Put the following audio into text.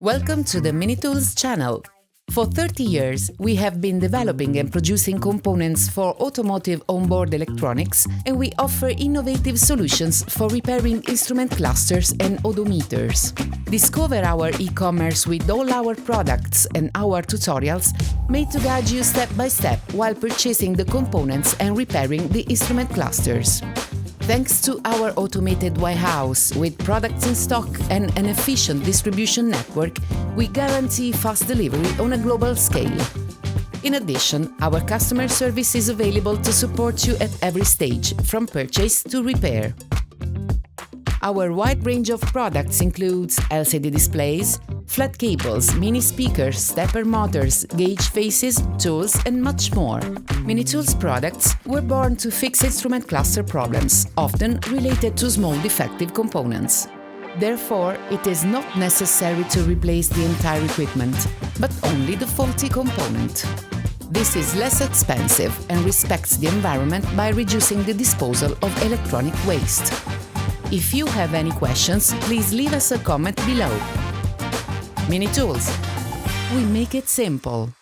Welcome to the Minitools channel. For 30 years, we have been developing and producing components for automotive onboard electronics, and we offer innovative solutions for repairing instrument clusters and odometers. Discover our e-commerce with all our products and our tutorials made to guide you step by step while purchasing the components and repairing the instrument clusters. Thanks to our automated warehouse with products in stock and an efficient distribution network, we guarantee fast delivery on a global scale. In addition, our customer service is available to support you at every stage, from purchase to repair. Our wide range of products includes LCD displays, flat cables, mini speakers, stepper motors, gauge faces, tools, and much more. Minitools products were born to fix instrument cluster problems, often related to small defective components. Therefore, it is not necessary to replace the entire equipment, but only the faulty component. This is less expensive and respects the environment by reducing the disposal of electronic waste. If you have any questions, please leave us a comment below. Minitools. We make it simple.